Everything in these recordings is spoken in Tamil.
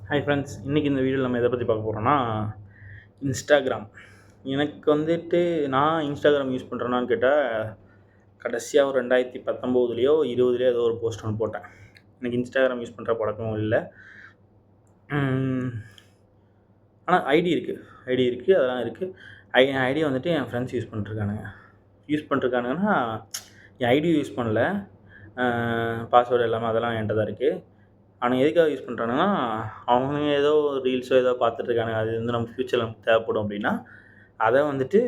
ஹாய் ஃப்ரெண்ட்ஸ், இன்றைக்கி இந்த வீடியோவில் நம்ம எதை பற்றி பார்க்க போகிறோன்னா இன்ஸ்டாகிராம். எனக்கு வந்துட்டு நான் இன்ஸ்டாகிராம் யூஸ் பண்ணுறேன்னான்னு கேட்டால் கடைசியாக ஒரு 2019 20 ஏதோ ஒரு போஸ்ட் ஒன்று போட்டேன். எனக்கு இன்ஸ்டாகிராம் யூஸ் பண்ணுற பழக்கமும் இல்லை. ஆனால் ஐடி இருக்குது அதெல்லாம் இருக்குது. என் ஐடியை வந்துட்டு என் ஃப்ரெண்ட்ஸ் யூஸ் பண்ணிருக்கானுங்கன்னா என் ஐடி யூஸ் பண்ணல, பாஸ்வேர்டு எல்லாமே அதெல்லாம் என்கிட்ட தான் இருக்குது. அவனுங்க எதுக்காக யூஸ் பண்ணுறானுங்கன்னா, அவனுங்க ஏதோ ரீல்ஸோ ஏதோ பார்த்துட்ருக்கானுங்க, அது வந்து நம்ம ஃப்யூச்சரில் நமக்கு தேவைப்படும் அப்படின்னா அதை வந்துட்டு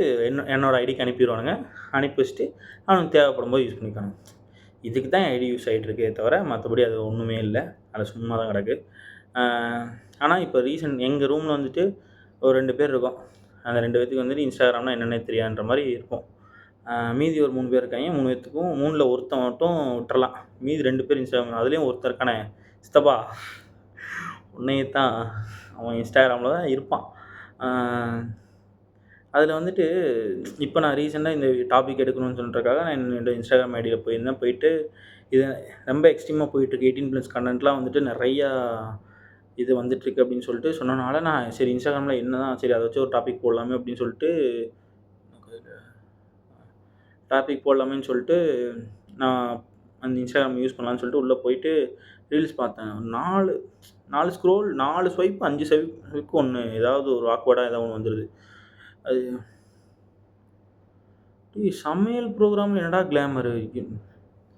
என்னோடய ஐடிக்கு அனுப்பிடுவானுங்க. அனுப்பி வச்சுட்டு அவனுக்கு தேவைப்படும் போது யூஸ் பண்ணிக்கானுங்க. இதுக்கு தான் ஐடி யூஸ் ஆகிட்டுருக்கே தவிர மற்றபடி அது ஒன்றுமே இல்லை, அது சும்மா தான் கிடக்கு. ஆனால் இப்போ எங்கள் ரூமில் வந்துட்டு ஒரு 2 பேர் இருக்கோம். அந்த 2 பேர்த்துக்கு வந்துட்டு இன்ஸ்டாகிராம்னா என்னென்னே தெரியாதுன்ற மாதிரி இருக்கும். மீதி ஒரு 3 பேர் இருக்காங்க. 3 பேர்த்துக்கும் 3ல் ஒருத்தன் மட்டும் விட்டுறலாம். மீதி 2 பேர் இன்ஸ்டாகிராம். அதுலேயும் ஒருத்தர் இருக்கானே, சித்தப்பா உன்னையே தான், அவன் இன்ஸ்டாகிராமில் தான் இருப்பான். அதில் வந்துட்டு இப்போ நான் ரீசெண்டாக இந்த டாபிக் எடுக்கணும்னு சொல்கிறதுக்காக நான் என்னோட இன்ஸ்டாகிராம் ஐடியில் போயிருந்தேன். போயிட்டு இது ரொம்ப எக்ஸ்ட்ரீமாக போயிட்டுருக்கு, 18+ கண்டென்ட்லாம் வந்துட்டு நிறையா இது வந்துட்டுருக்கு அப்படின்னு சொல்லிட்டு சொன்னனால நான் சரி இன்ஸ்டாகிராமில் என்ன தான் சரி அதை வச்சு ஒரு டாபிக் போடலாமே அப்படின்னு சொல்லிட்டு நான் அந்த இன்ஸ்டாகிராம் யூஸ் பண்ணலான்னு சொல்லிட்டு உள்ளே போயிட்டு ரீல்ஸ் பார்த்தேன். 4 ஸ்க்ரோல், 4 ஸ்வைப், 5 ஸ்வைப்புக்கு ஒன்று ஏதாவது ஒரு ஆக்வர்டாக ஏதாவது ஒன்று வந்துடுது. அது சமையல் ப்ரோக்ராமில் என்னடா கிளாமரு,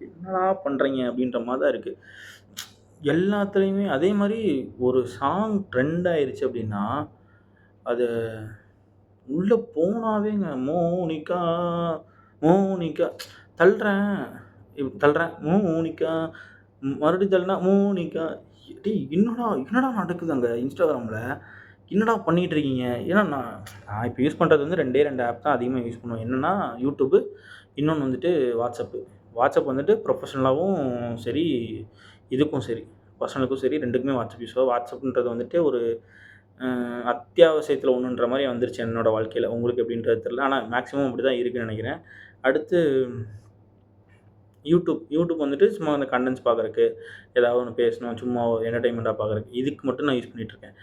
என்னடா பண்ணுறீங்க அப்படின்ற மாதிரி தான் இருக்குது எல்லாத்துலேயுமே. அதே மாதிரி ஒரு சாங் ட்ரெண்ட் ஆயிடுச்சு அப்படின்னா அது உள்ளே போனாவேங்க மோனிகா மோனிகா தள்ளுறேன் மோனிகா மறுபடியும் தள்ளினா மோனிகா. என்னடா நடக்குது அங்கே இன்ஸ்டாகிராமில், என்னடா பண்ணிகிட்ருக்கீங்க? ஏன்னா நான் இப்போ யூஸ் பண்ணுறது வந்து 2 ஆப் தான் அதிகமாக யூஸ் பண்ணுவேன். என்னென்னா யூடியூப்பு, இன்னொன்று வந்துட்டு வாட்ஸ்அப் வந்துட்டு ப்ரொஃபஷனலாகவும் சரி, இதுக்கும் சரி, பர்சனலுக்கும் சரி, 2க்குமே வாட்ஸ்அப் யூஸ் ஆகும். வாட்ஸ்அப்ன்றது வந்துட்டு ஒரு அத்தியாவசியத்தில் ஒன்றுன்ற மாதிரி வந்துருச்சு என்னோடய வாழ்க்கையில். உங்களுக்கு எப்படின்றது தெரியல, ஆனால் மேக்ஸிமம் அப்படி தான் இருக்குதுன்னு நினைக்கிறேன். அடுத்து யூடியூப் வந்துட்டு சும்மா அந்த கண்டென்ட்ஸ் பார்க்குறக்கு, ஏதாவது ஒன்று பேசணும், சும்மா என்டர்டெயின்மெண்ட்டாக பார்க்குறக்கு, இதுக்கு மட்டும் நான் யூஸ் பண்ணிகிட்ருக்கேன்.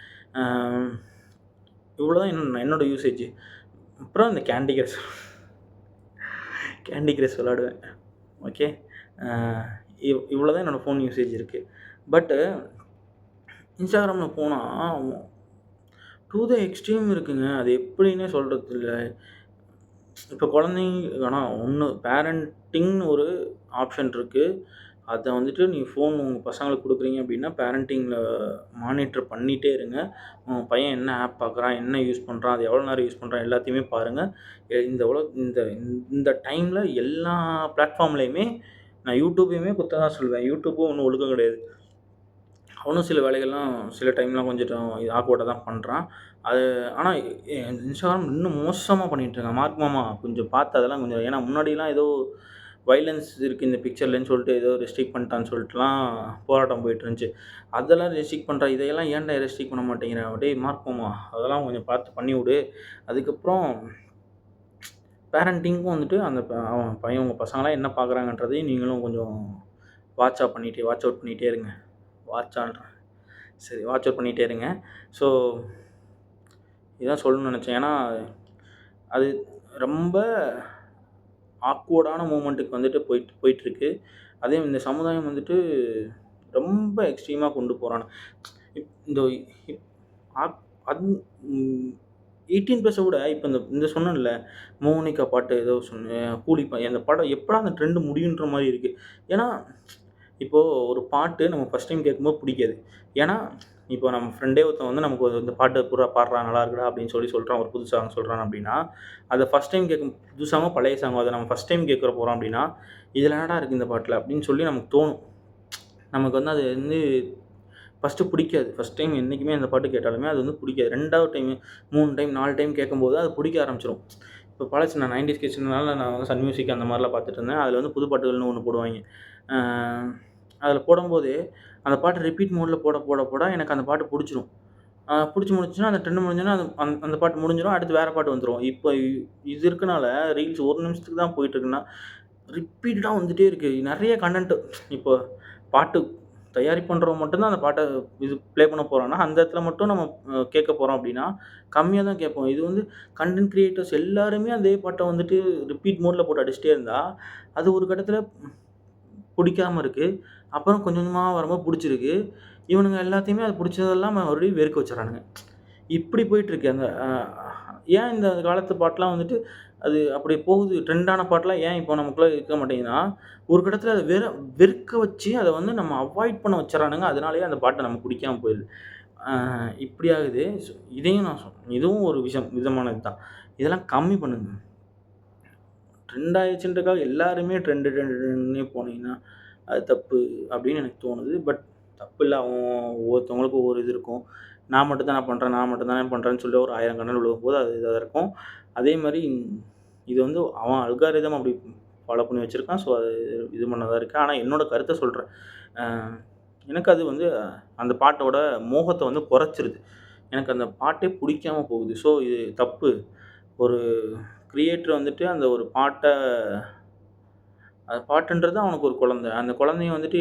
இவ்வளோ தான் என்னோடய யூசேஜ். அப்புறம் இந்த கேண்டி கிரஷ் விளாடுவேன். ஓகே, இவ்வளோ தான் என்னோடய ஃபோன் யூசேஜ் இருக்குது. பட்டு இன்ஸ்டாகிராமில் போனால் டு த எக்ஸ்ட்ரீம் இருக்குங்க. அது எப்படின்னே சொல்கிறது இல்லை. இப்போ குழந்தைங்க ஆனால் பேரண்டிங்னு ஒரு ஆப்ஷன் இருக்குது. அதை வந்துட்டு நீங்கள் ஃபோன் உங்கள் பசங்களுக்கு கொடுக்குறீங்க அப்படின்னா பேரண்டிங்கில் மானிட்டர் பண்ணிகிட்டே இருங்க. உங்கள் பையன் என்ன ஆப் பார்க்குறான், என்ன யூஸ் பண்ணுறான், அது எவ்வளோ நேரம் யூஸ் பண்ணுறான் எல்லாத்தையுமே பாருங்கள். இந்த டைமில் எல்லா பிளாட்ஃபார்ம்லேயுமே நான் யூடியூப்பையுமே குத்த தான் சொல்லுவேன். யூடியூப்பும் ஒன்றும் ஒழுக்கம் கிடையாது. அவனும் சில வேலைகள்லாம் சில டைம்லாம் கொஞ்சம் ஆக்வர்டாக தான் பண்ணுறான். அது ஆனால் இன்ஸ்டாகிராம் இன்னும் மோசமாக பண்ணிகிட்ருக்கான். மார்க் மாமா கொஞ்சம் பார்த்து அதெல்லாம் கொஞ்சம், ஏன்னா முன்னாடிலாம் ஏதோ வைலன்ஸ் இருக்குது இந்த பிக்சர்லன்னு சொல்லிட்டு ஏதோ ரெஸ்ட்ரிக்ட் பண்ணிட்டான்னு சொல்லிட்டுலாம் போராட்டம் போயிட்டுருந்துச்சு. அதெல்லாம் ரெஸ்ட்ரிக்ட் பண்ணுற, இதையெல்லாம் ஏன்டா ரெஸ்ட்ரிக்ட் பண்ண மாட்டேங்கிறேன்? டேய் மார்க் மாமா அதெல்லாம் கொஞ்சம் பார்த்து பண்ணிவிடு. அதுக்கப்புறம் பேரண்டிங்க்கும் வந்துட்டு அந்த அவன் பையன் உங்கள் பசங்களாம் என்ன பார்க்குறாங்கன்றதையும் நீங்களும் கொஞ்சம் வாட்ச் அவுட் பண்ணிகிட்டே இருங்க. வாட்ச் அவுட் பண்ணிகிட்டே இருங்க. ஸோ இதுதான் சொல்லணும்னு நினச்சேன். ஏன்னா அது ரொம்ப ஆக்வர்டான மூமெண்ட்டுக்கு வந்துட்டு போயிட்டுருக்கு. அதே இந்த சமுதாயம் வந்துட்டு ரொம்ப எக்ஸ்ட்ரீமாக கொண்டு போகிறாங்க. இந்த 18+ விட இப்போ இந்த சொன்னேன்ல மோனிகா பாட்டு ஏதோ சொன்னேன், அந்த படம் எப்படா அந்த ட்ரெண்டு முடியுன்ற மாதிரி இருக்குது. ஏன்னா இப்போது ஒரு பாட்டு நம்ம ஃபஸ்ட் டைம் கேட்கும்போது பிடிக்காது. ஏன்னா இப்போ நம்ம ஃப்ரெண்டே ஒருத்தன் வந்து நமக்கு இந்த பாட்டு பாடுறான் நல்லா இருக்குடா அப்படின்னு சொல்கிறான், ஒரு புது சாங் சொல்கிறான் அப்படின்னா, அதை ஃபஸ்ட் டைம் புது சாங்கோ பழைய சாங்கோ அதை நம்ம ஃபஸ்ட் டைம் கேட்குற போகிறோம் அப்படின்னா, இதில் என்னடா இருக்குது இந்த பாட்டில் அப்படின்னு சொல்லி நமக்கு தோணும். நமக்கு வந்து அது வந்து ஃபஸ்ட்டு பிடிக்காது. ஃபஸ்ட் டைம் என்றைக்குமே அந்த பாட்டு கேட்டாலுமே அது வந்து பிடிக்காது. 2வது டைம் 3 டைம் 4 டைம் கேட்கும்போது அது பிடிக்க ஆரம்பிச்சிடும். இப்போ பழசு நான் 90s கிட்ஸ்னால நான் வந்து சன் மியூசிக் அந்த மாதிரிலாம் பார்த்துட்டு இருந்தேன். அதில் வந்து புது பாட்டுகள்னு ஒன்று போடுவாங்க. அதில் போடும்போது அந்த பாட்டு ரிப்பீட் மோடில் போட எனக்கு அந்த பாட்டு பிடிச்சிரும். பிடிச்சி முடிஞ்சுன்னா அந்த ட்ரெண்ட் முடிஞ்சோன்னா அந்த பாட்டு முடிஞ்சிடும். அடுத்து வேறு பாட்டு வந்துடும். இப்போ இது இருக்கனால ரீல்ஸ் 1 நிமிஷத்துக்கு தான் போயிட்டுருக்குன்னா ரிப்பீட்டடாக வந்துகிட்டே இருக்குது. நிறைய கண்டென்ட்டு இப்போ பாட்டு தயாரிப்பு மட்டும் தான் அந்த பாட்ட ப்ளே பண்ண போறான்னா, அந்த இடத்துல மட்டும் நம்ம கேட்க போறோம் அப்படின்னா, கம்மியா தான் கேட்போம். இது வந்து கன்டென்ட் கிரியேட்டர்ஸ் எல்லாருமே அதே பாட்ட வந்துட்டு ரிப்பீட் மோட்ல போட்டு அடிச்சிட்டே இருந்தா, அது ஒரு கட்டத்துல புடிக்காம இருக்கு. அப்புறம் கொஞ்சம் கொஞ்சமா வரும்போது புடிச்சிருக்கு. இவனுங்க எல்லாத்தையுமே அது புடிச்சதெல்லாம் மறுபடியும் வெறுக்க வச்சுர்றானுங்க. இப்படி போயிட்டுருக்கு. அந்த ஏன் இந்த காலத்து பாட்டுலாம் வந்துட்டு அது அப்படி போகுது. ட்ரெண்டான பாட்டுலாம் ஏன் இப்போ நமக்குள்ள இருக்க மாட்டேங்குதுன்னா, ஒரு கட்டத்தில அத வெறுக்க வச்சு அத வந்து நம்ம அவாய்ட் பண்ண வச்சுர்றானுங்க. அதனாலேயே அந்த பாட்டு நமக்கு பிடிக்காம போயிருது. அ இப்படி ஆகுது. இதையும் நான் இதுவும் ஒரு விதமானது தான். இதெல்லாம் கம்மி பண்ணுங்க. ட்ரெண்ட் ஆயிடுச்சுன்றதுக்காக எல்லாருமே ட்ரெண்டுன்னே போனீங்கன்னா, அது தப்பு அப்படின்னு எனக்கு தோணுது. பட் தப்பில்ல. ஒவ்வொருத்தவங்களுக்கும் ஒவ்வொரு இது இருக்கும். நான் மட்டும் தானே பண்றேன், நான் மட்டும் தானே பண்றேன்னு சொல்லி ஒரு 1000 கண்ணல் விழுகும்போது அது இதா இருக்கும். அதேமாரி இது வந்து அவன் அல்காரிதம் அப்படி ஃபாலோ பண்ணி வச்சிருக்கான். ஸோ அது இது பண்ணதா இருக்கு. ஆனா என்னோட கருத்த சொல்றேன். அ எனக்கு அது வந்து அந்த பாட்டோட மோகத்த வந்து குறைச்சிருது. எனக்கு அந்த பாட்டே புடிக்காம போகுது. ஸோ இது தப்பு. ஒரு கிரியேட்டர் வந்துட்டு அந்த ஒரு பாட்ட அது பாட்டுன்றது அவனுக்கு ஒரு குழந்தை. அந்த குழந்தைய வந்துட்டு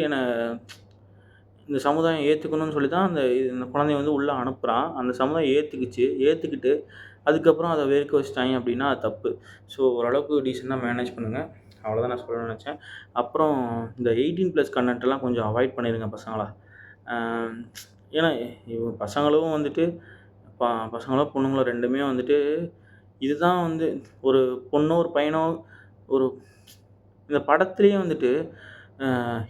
இந்த சமுதாயம் ஏத்துக்கணும்னு சொல்லி தான் இந்த குழந்தைய வந்து உள்ள அனுப்புறான். அந்த சமுதாயம் ஏத்துக்கிச்சு. ஏத்துக்கிட்டு அதுக்கப்புறம் அத வெறுக்க வச்சுட்டாய்ங்க அப்டின்னா அது தப்பு. ஸோ ஓரளவுக்கு டீசென்ட்டா மேனேஜ் பண்ணுங்க. அவ்வளோதான் நான் சொல்லணும்னு நெனச்சேன். அப்புறம் இந்த 18+ கன்டென்ட்லாம் கொஞ்சம் அவாய்ட் பண்ணிருங்க பசங்களா. அ ஏன்னா பசங்களும் வந்துட்டு பசங்களோ, பொண்ணுங்களோ 2மே வந்துட்டு இதுதான் வந்து ஒரு பொண்ணோ, ஒரு பையனோ ஒரு இந்த படத்திலேயே வந்துட்டு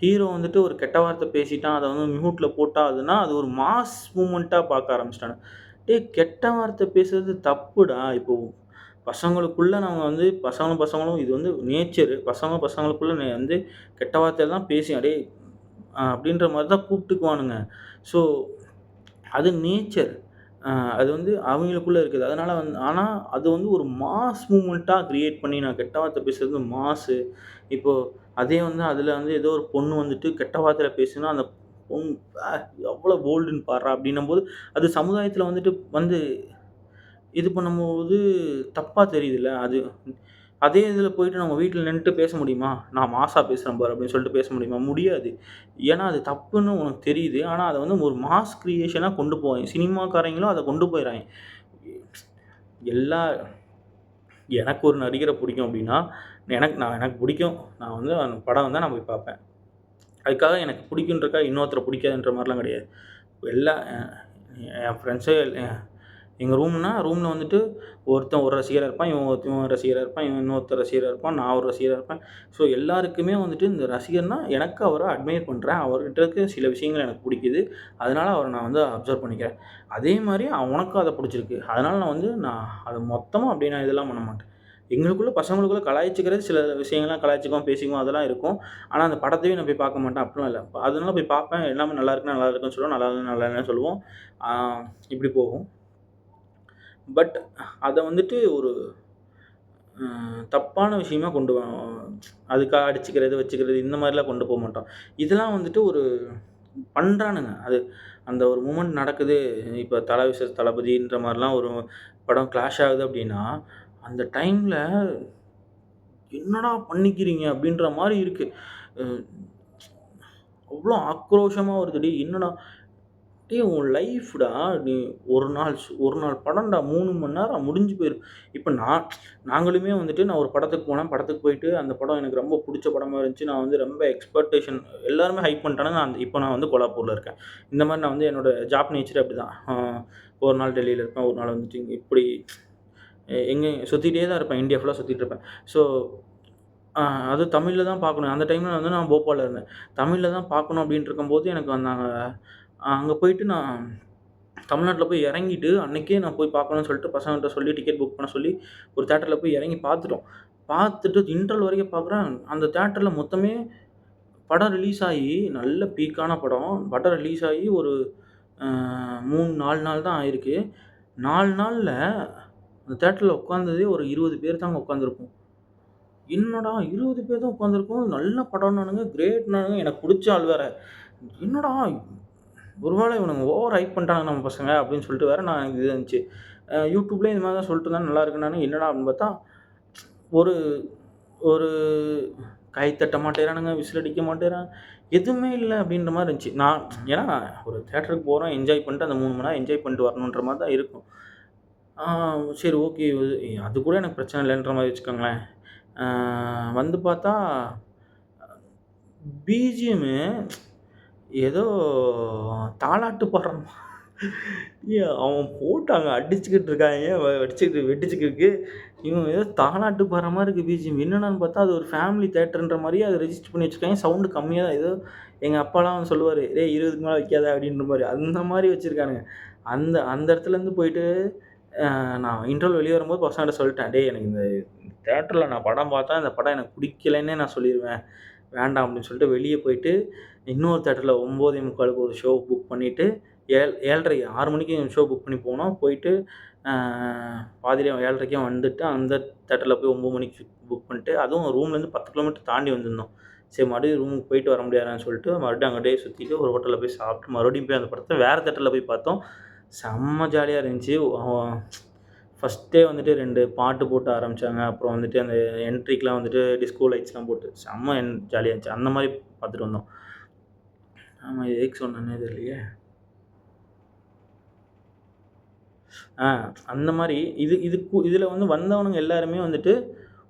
ஹீரோ வந்துட்டு ஒரு கெட்ட வார்த்தை பேசிட்டான். அத வந்து மியூட்ல போட்டாதுன்னா, அது ஒரு மாஸ் மூவ்மெண்ட்டா பார்க்க ஆரம்பிச்சுட்டானுங்க. டேய் கெட்ட வார்த்தை பேசுறது தப்புடா. இப்போ பசங்களுக்குள்ள நாங்க வந்து பசங்களும் பசங்களும் இது வந்து நேச்சரு. பசங்களுக்குள்ள வந்து கெட்ட வார்த்தைய தான் பேசி "அடேய்" அப்படின்ற மாரி தான் கூப்பிட்டுக்குவானுங்க. ஸோ அது நேச்சர். அ அது வந்து அவங்களுக்குள்ள இருக்குது. அதனால ஆனா அது வந்து ஒரு மாஸ் மூவ்மெண்ட்டா கிரியேட் பண்ணி நான் கெட்ட வார்த்தை பேசுறது மாசு. இப்போ அதே வந்து அதில வந்து ஏதோ ஒரு பொண்ணு வந்துட்டு கெட்ட வார்த்தையில பேசுனா, அந்த பொண் "அ எவ்வளோ போல்டுன்னு பார்றா" அப்படின்னும்போது, அது சமுதாயத்தில வந்துட்டு வந்து இது பண்ணும்போது தப்பா தெரியுதுல்ல. அதே இதில போயிட்டு நம்ம வீட்ல நின்னுட்டு பேச முடியுமா? "நான் மாஸா பேசுறேன் பாரு" அப்படின்னு சொல்லிட்டு பேச முடியுமா? முடியாது. ஏன்னா அது தப்புன்னு உனக்கு தெரியுது. ஆனா அத வந்து ஒரு மாஸ் கிரியேஷனா கொண்டு போவாய்ங்க. சினிமாக்காரங்களும் அத கொண்டு போயிறாய்ங்க. எல்லா எனக்கு ஒரு நடிகர பிடிக்கும் அப்படின்னா, எனக்கு பிடிக்கும். நான் வந்து அந்த படம் வந்தா நான் போய் பார்ப்பேன். அதுக்காக எனக்கு பிடிக்குன்றதுக்காக இன்னொருத்தர பிடிக்காதுன்ற மாரிலாம் கிடையாது. எல்லா என் ஃப்ரெண்ட்ஸே எங்க ரூம்ல வந்துட்டு ஒருத்தன் ஒரு ரசிகரா இருப்பான். இவன் ரசிகரா இருப்பான். இவன் இன்னொருத்தன் ரசிகரா இருப்பான். நான் ஒரு ரசிகரா இருப்பேன். ஸோ எல்லாருக்குமே வந்துட்டு இந்த ரசிகர்னா எனக்கு அவர அட்மையர் பண்றேன். அவர்கிட்ட இருக்க சில விஷயங்கள் எனக்கு பிடிக்குது. அதனால அவர நான் வந்து அப்சர்வ் பண்ணிக்கிறேன். அதே மாரி உனக்கும் அத பிடிச்சிருக்கு. அதனால நான் அத மொத்தமா அப்படியே நான் இதெல்லாம் பண்ண மாட்டேன். பசங்களுக்குள்ள கலாய்ச்சுக்கிறது சில விஷயங்கள்லாம் கலாய்ச்சுக்குவோம், பேசிக்குவோம் அதெல்லாம் இருக்கும். ஆனா அந்த படத்தையே நான் போய் பார்க்க மாட்டேன் அப்படிலாம் இல்ல. அதனால போய் பார்ப்பேன். எல்லாமே நல்லா இருக்குன்னா நல்லா இருக்குன்னு சொல்லுவோம். நல்லா இல்லன்னா நல்லா இல்லன்னு சொல்லுவோம். ஆ இப்படி போகும். பட் அத வந்துட்டு ஒரு அ தப்பான விஷயமா கொண்டு அதுக்காக அடிச்சுக்கிறது, வச்சுக்கிறது இந்த மாரிலாம் கொண்டு போமாட்டோம். இதெல்லாம் வந்துட்டு ஒரு பண்றானுங்க. அந்த ஒரு மூமெண்ட் நடக்குது. இப்ப தல விசஸ் தளபதின்ற மாரிலாம் ஒரு படம் கிளாஷ் ஆகுது அப்டின்னா, அந்த டைம்ல "என்னடா பண்ணிக்கிறீங்க?" அப்டின்ற மாரி இருக்கு. அ அவ்ளோ ஆக்ரோஷமா வருது. "டேய் என்னடா டேய் உன் லைஃப்டா நீ ஒரு நாள் படம்டா 3 மணி நேரம் முடிஞ்சு போயிரும்." இப்ப நாங்களுமே வந்துட்டு நான் ஒரு படத்துக்கு போனேன். படத்துக்கு போயிட்டு அந்த படம் எனக்கு ரொம்ப புடிச்ச படமா இருந்துச்சு. நான் வந்து ரொம்ப எக்ஸ்பெக்டேஷன் எல்லாருமே ஹைப் பண்ணிட்டானுங்க. இப்ப நான் வந்து கோலாப்பூர்ல இருக்கேன். இந்த மாரி நான் வந்து என்னோட ஜாப் நேச்சரே அப்படிதான். ஒரு நாள் டெல்லியில இருப்பேன். ஒரு நாள் வந்துட்டு இப்படி எங்க சுத்திட்டே தான் இருப்பேன். இந்தியா ஃபுல்லா சுத்திட்டு இருப்பேன். ஸோ அ அதுவும் தமிழ்ல தான் பார்க்கணும். அந்த டைம்ல வந்து நான் போபால்ல இருந்தேன். தமிழ்ல தான் பார்க்கணும் அப்டின்ட்டு இருக்கும்போது எனக்கு வந்தாங்க. அங்க போயிட்டு நான் தமிழ்நாட்ல போய் இறங்கிட்டு, அன்னைக்கே நான் போய் பார்க்கணும்னு சொல்லிட்டு பசங்கள்ட்ட சொல்லி டிக்கெட் புக் பண்ண சொல்லி, ஒரு தியேட்டர்ல போய் இறங்கி பார்த்துட்டோம். பார்த்துட்டு இன்டர்வல் வரைக்கும் பார்க்குறேன். அந்த தியேட்டர்ல மொத்தமே படம் ரிலீஸ் ஆயி நல்ல பீக்கான படம். படம் ரிலீஸ் ஆயி ஒரு அ 3, 4 நாள் தான் ஆயிருக்கு. 4 நாள்ல அந்த தியேட்டர்ல உட்கார்ந்ததே ஒரு 20 பேர் தாங்க உட்கார்ந்துருப்போம். என்னடா 20 பேர் தான் உட்காந்துருக்கோம். நல்ல படம்னானுங்க, கிரேட்னானுங்க. எனக்கு புடிச்ச ஆள் வேற. என்னடா ஒருவேளை இவனுங்க ஓவர் ஹைப் பண்ணிட்டானுங்க நம்ம பசங்க அப்படின்னு சொல்லிட்டு வேற நான் இது இருந்துச்சு. YouTubeலயும் இந்த மாரி தான் சொல்லிட்டு இருந்தாங்க. நல்லா இருக்குன்னானுங்க. என்னடா அப்படின்னு பார்த்தா, ஒரு ஒரு கை தட்ட மாட்டேங்கிறானுங்க, விசில் அடிக்க மாட்டேங்கிறான். எதுவுமே இல்ல அப்படின்ற மாரி இருந்துச்சு. நான் ஏன்னா ஒரு தியேட்டருக்கு போறோம், என்ஜாய் பண்ணிட்டு அந்த 3 மணி நேரம் என்ஜாய் பண்ணிட்டு வரணுன்ற மாரி தான் இருக்கும். ஆ சரி ஓகே. அது கூட எனக்கு பிரச்சனை இல்லன்ற மாரி வச்சுக்கோங்களேன். ஆ வந்து பார்த்தா பிஜிஎம்மு ஏதோ தாலாட்டு பாடுற அவன் போட்டு அங்க அடிச்சுக்கிட்டு இருக்காய்ங்க. வெடிச்சுக்கிருக்கு. இவன் ஏதோ தாலாட்டு பாடுற மாரி இருக்கு பிஜிஎம். என்னடான்னு பார்த்தா, அது ஒரு ஃபேமிலி தியேட்டர்ன்ற மாரியே அத ரெஜிஸ்டர் பண்ணி வச்சிருக்காய்ங்க. சவுண்ட் கம்மியா தான் ஏதோ எங்க அப்பாலாம் வந்து சொல்லுவாரு, "டேய் 20க்கு மேல வைக்காத" அப்படின்ற மாரி. அந்த மாரி வச்சிருக்கானுங்க. அந்த அந்த இடத்துலேருந்து போயிட்டு நான் இன்டர்வல் வெளிய வரும்போது பசங்கள்ட்ட சொல்லிட்டேன். "டேய் எனக்கு இந்த தியேட்டர்ல நான் படம் பார்த்தா, இந்த படம் எனக்கு பிடிக்கலன்னே நான் சொல்லிருவேன். வேண்டாம்" அப்படின்னு சொல்லிட்டு வெளிய போயிட்டு, இன்னொரு தியேட்டர்ல 9:45க்கு ஒரு ஷோ புக் பண்ணிட்டு, 7:30 6 மணிக்கு ஷோ புக் பண்ணி போனோம். போயிட்டு அ பாதியிலே 7:30க்கே வந்துட்டு, அந்த தியேட்டர்ல போய் 9 மணிக்கு புக் பண்ணிட்டு, அதுவும் ரூம்லேருந்து 10 கிலோமீட்டர் தாண்டி வந்திருந்தோம். சரி மறுபடியும் ரூமுக்கு போயிட்டு வர முடியாதுன்னு சொல்லிட்டு, மறுபடியும் அங்கிட்டயே சுத்திட்டு ஒரு ஹோட்டல்ல போய் சாப்பிட்டு, மறுபடியும் போய் அந்த படத்த வேற தியேட்டர்ல போய் பார்த்தோம். செம்ம ஜாலியா இருந்துச்சு. ஃபர்ஸ்ட்டே வந்துட்டு 2 பாட்டு போட்டு ஆரம்பிச்சாங்க. அப்புறம் வந்துட்டு அந்த என்ட்ரிக்குலாம் வந்துட்டு டிஸ்கோ லைட்ஸ்லாம் போட்டு செம்ம ஜாலியா இருந்துச்சு. அந்த மாரி பார்த்துட்டு வந்தோம். ஆமா, இது எதுக்கு சொன்னேன்னே தெரியலையே! ஆ அந்த மாரி இதுல வந்து வந்தவனுங்க எல்லாருமே வந்துட்டு,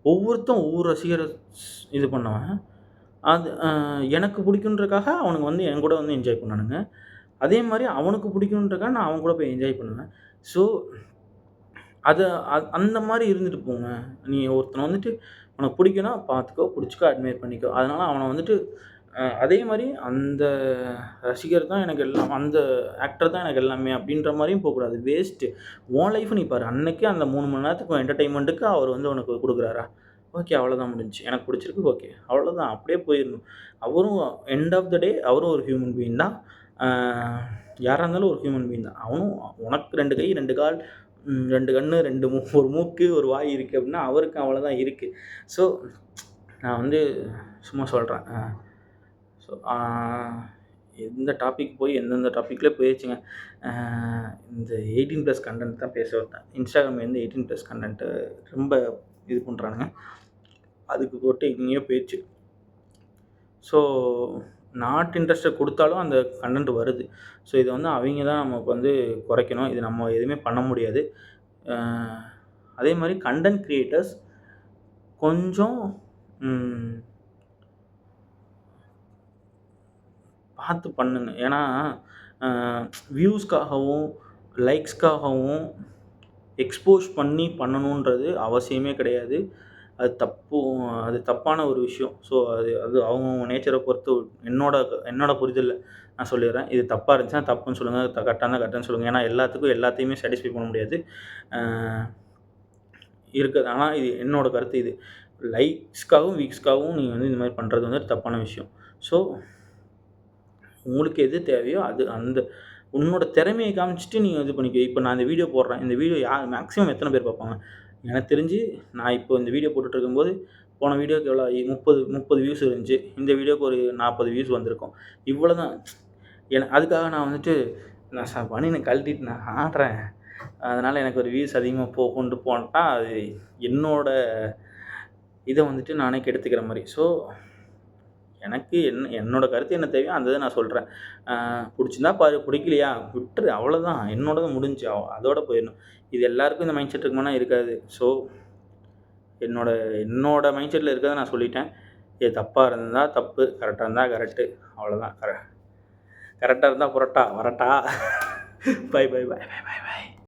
ஒவ்வொருத்தன் ஒவ்வொரு ரசிகர இது பண்ணவன். அது எனக்கு பிடிக்குன்றதுக்காக அவனுங்க வந்து என் கூட வந்து என்ஜாய் பண்ணானுங்க. அதே மாரி அவனுக்கு பிடிக்குன்றதுக்காக நான் அவன் கூட போய் என்ஜாய் பண்ணுவேன். ஸோ, அத அந்த மாரி இருந்துட்டு போங்க. நீ ஒருத்தன வந்துட்டு உனக்கு பிடிக்கும்னா பார்த்துக்கோ, புடிச்சுக்கோ, அட்மையர் பண்ணிக்கோ. அதனால அவன வந்துட்டு அதே மாரி அந்த ரசிகர் தான் எனக்கு எல்லாம், அந்த ஆக்டர் தான் எனக்கு எல்லாமே அப்டின்ற மாரியும் போக்கூடாது. வேஸ்ட்டு. உன் லைஃப்ப நீ பாரு. அன்னைக்கு அந்த 3 மணி நேரத்துக்கு என்டர்டெயின்மென்ட்க்கு அவர் வந்து உனக்கு குடுக்குறாரா? ஓகே, அவ்வளோதான் முடிஞ்சுச்சு. எனக்கு புடிச்சிருக்கு ஓகே. அவ்வளோதான் அப்படியே போயிரணும். அவரும் எண்ட் ஆஃப் த டே அவரும் ஒரு ஹியூமன் பீயிங் தான். ஆ யாரா இருந்தாலும் ஒரு ஹியூமன் பீயிங் தான். அவனும் உனக்கு 2 கை, 2 கால், 2 கண்ணு, 2 ஒரு மூக்கு, ஒரு வாய் இருக்கு அப்டின்னா, அவருக்கு அவ்வளோதான் இருக்கு. ஸோ, நான் வந்து சும்மா சொல்றேன். ஸோ, எந்த டாபிக் போய் எந்தெந்த டாபிக்ல போயிருச்சுங்க. அ இந்த 18+ கன்டென்ட் தான் பேச வந்தேன். Instagram வந்து 18+ கன்டென்ட்ட ரொம்ப இது பண்றானுங்க. அதுக்கு போட்டு எங்கேயோ போயிருச்சு. ஸோ, நாட் இன்ட்ரஸ்டட் குடுத்தாலும் அந்த கன்டென்ட் வருது. ஸோ, இத வந்து அவைங்க தான் நமக்கு வந்து குறைக்கணும். இது நம்ம எதுவுமே பண்ண முடியாது. அ அதே மாரி கன்டென்ட் கிரியேட்டர்ஸ் கொஞ்சம் ம் பார்த்து பண்ணுங்க. ஏன்னா, அ வியூஸ்க்காகவும், லைக்ஸ்க்காகவும் எக்ஸ்போஸ் பண்ணி பண்ணணுன்றது அவசியமே கிடையாது. அது தப்பு. அது தப்பான ஒரு விஷயம். ஸோ, அது அது அவங்கவங்க நேச்சர பொறுத்து என்னோட என்னோட புரிதல்ல நான் சொல்லிர்றேன். இது தப்பா இருந்துச்சுன்னா தப்புன்னு சொல்லுங்க. கரெக்ட்டா இருந்தா கரெக்ட்டுன்னு சொல்லுங்க. ஏன்னா எல்லாத்துக்கும் எல்லாத்தையுமே சாட்டிஸ்ஃபை பண்ண முடியாது. அ இருக்குது. ஆனா இது என்னோட கருத்து இது. லைக்ஸ்க்காகவும், வியூஸ்க்காகவும் நீங்க வந்து இந்த மாரி பண்றது வந்து தப்பான விஷயம். ஸோ, உங்களுக்கு எது தேவையோ அது அந்த உன்னோட திறமைய காமிச்சுட்டு நீ இது பண்ணிக்க. இப்ப நான் இந்த வீடியோ போடுறேன். இந்த வீடியோ மேக்ஸிமம் எத்தன பேர் பார்ப்பாங்க? எனக்கு தெரிஞ்சு நான் இப்போ இந்த வீடியோ போட்டுட்டு இருக்கும்போது, போன வீடியோக்கு எவ்வளோ 30 வியூஸ் இருந்துச்சு. இந்த வீடியோக்கு ஒரு 40 வியூஸ் வந்திருக்கும். இவ்வளோதான். அதுக்காக நான் வந்துட்டு நான் பனியன கழட்டிட்டு நான் ஆடுறேன். அதனால எனக்கு ஒரு வியூஸ் அதிகமா கொண்டு போன்ட்டா, அது என்னோட இத வந்துட்டு நானே கெடுத்துக்கிற மாரி. ஸோ, எனக்கு என்னோட கருத்து என்ன தேவையோ அந்த இத நான் சொல்றேன். புடிச்சிருந்தா பாரு, புடிக்கலையா விட்டுரு அவ்வளோதான். என்னோடது முடிஞ்சுச்சு. அதோட போயிரணும். இது எல்லாருக்கும் இந்த மைண்ட் செட் இருக்குமானா இருக்காது. ஸோ, என்னோட என்னோட மைண்ட் செட்ல இருக்கிறத நான் சொல்லிட்டேன். இது தப்பா இருந்தா தப்பு, கரெக்ட்டா இருந்தா கரெக்ட்டு. அவ்வளோதான். கரெக்ட்டா இருந்தா புரட்டா வரட்டா. பை.